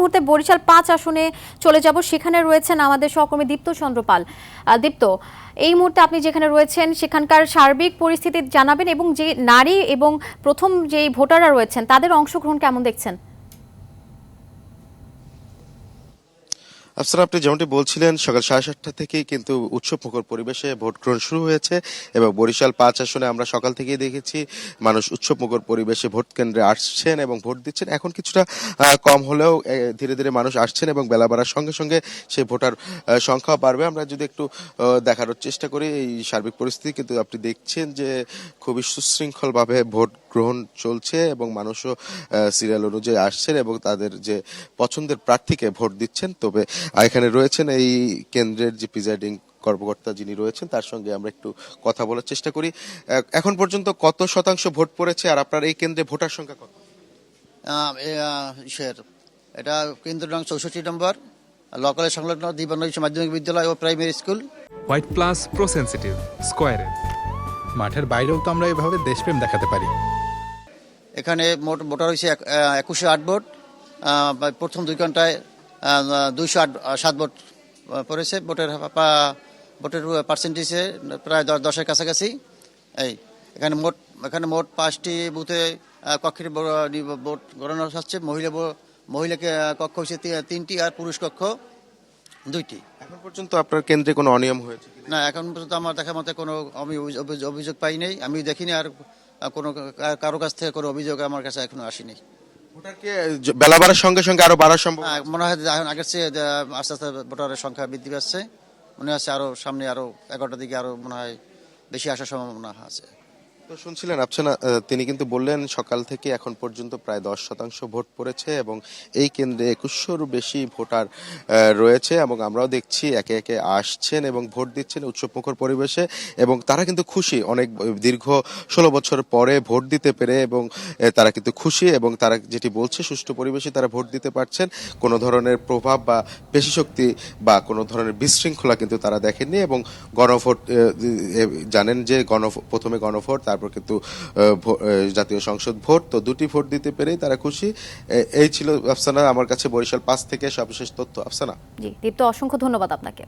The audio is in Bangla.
মুহূর্তে বরিশাল 5 আসনে চলে যাব, সেখানে রয়েছেন আমাদের সহকর্মী দীপ্ত চন্দ্র পাল। দীপ্ত, এই মুহূর্তে আপনি যেখানে রয়েছেন সেখানকার সার্বিক পরিস্থিতি জানাবেন এবং যে নারী এবং প্রথম যে ভোটাররা রয়েছেন তাদের অংশগ্রহণ কেমন দেখছেন? আফসানা, আপনি যেমনটি বলছিলেন সকাল 7:30 থেকেই কিন্তু উৎসবমুখর পরিবেশে ভোট গ্রহণ শুরু হয়েছে এবং বরিশাল 5 আসনে আমরা সকাল থেকেই দেখেছি মানুষ উৎসবমুখর পরিবেশে ভোট কেন্দ্রে আসছেন এবং ভোট দিচ্ছেন। এখন কিছুটা কম হলেও ধীরে ধীরে মানুষ আসছেন এবং বেলা বাড়ার সঙ্গে সঙ্গে সেই ভোটার সংখ্যা বাড়বে। আমরা যদি একটু দেখানোর চেষ্টা করি এই সার্বিক পরিস্থিতি, কিন্তু আপনি দেখছেন যে খুবই সুশৃঙ্খলভাবে ভোট গ্রহণ চলছে এবং মানুষও সিরিয়াল অনুযায়ী আসছেন এবং তাদের যে পছন্দের প্রার্থীকে ভোট দিচ্ছেন। তবে এখানে রয়েছেন এই কেন্দ্রের যে প্রিজাইডিং কর্মকর্তা যিনি রয়েছেন তার সঙ্গে আমরা একটু কথা বলার চেষ্টা করি। এখন পর্যন্ত কত শতাংশ ভোট পড়েছে আর আপনার এই কেন্দ্রে ভোটার সংখ্যা কত? এটা কেন্দ্র নং 64 নম্বর, লোকালের সংলগ্ন দিবান মাধ্যমিক বিদ্যালয় ও primary school. White plus pro sensitive স্কয়ারে মাঠের বাইরেও তো আমরা এভাবে দেশপ্রেম দেখাতে পারি। এখানে মোট ভোটার হয়েছে 2108 ভোট। প্রথম 2 ঘন্টায় 207 ভোট পড়েছে। ভোটের পার্সেন্টেজে প্রায় 10-এর কাছাকাছি। এখানে মোট 5টি বুথে কক্ষের ভোট গণনা হচ্ছে। মহিলাকে কক্ষ হচ্ছে 3টি আর পুরুষ কক্ষ 2টি। এখন পর্যন্ত আপনার কেন্দ্রে কোনো অনিয়ম হয়েছে না, এখন পর্যন্ত আমার দেখার মতে কোনো আমি অভিযোগ পাই নাই, আমি দেখিনি। আর কোনো কারো কাছ থেকে কোনো অভিযোগ আমার কাছে এখনো আসেনি। ভোটারকে বেলা বাড়ার সঙ্গে সঙ্গে আরো বাড়ার সম্ভব? মনে হয় আগের চেয়ে আস্তে আস্তে ভোটারের সংখ্যা বৃদ্ধি পাচ্ছে। মনে হচ্ছে আরো সামনে আরো 11টার দিকে আরো মনে হয় বেশি আসার সম্ভাবনা আছে। তো শুনছিলেন আফসানা, তিনি কিন্তু বললেন সকাল থেকে এখন পর্যন্ত প্রায় 10% ভোট পড়েছে এবং এই কেন্দ্রে 2100-র বেশি ভোটার রয়েছে এবং আমরাও দেখছি একে একে আসছেন এবং ভোট দিচ্ছেন উৎসবমুখর পরিবেশে এবং তারা কিন্তু খুশি। অনেক দীর্ঘ 16 বছর পরে ভোট দিতে পেরে এবং তারা কিন্তু খুশি এবং তারা যেটি বলছে সুষ্ঠু পরিবেশে তারা ভোট দিতে পারছেন। কোনো ধরনের প্রভাব বা পেশি শক্তি বা কোনো ধরনের বিশৃঙ্খলা কিন্তু তারা দেখেননি এবং গণভোট জানেন যে প্রথমে গণভোট, তারপর কিন্তু জাতীয় সংসদ ভোট, তো 2টি ভোট দিতে পেরেই তারা খুশি। এই ছিল আফসানা আমার কাছে বরিশাল 5 থেকে সর্বশেষ তথ্য। আফসানা। জি দীপ্ত, অসংখ্য ধন্যবাদ আপনাকে।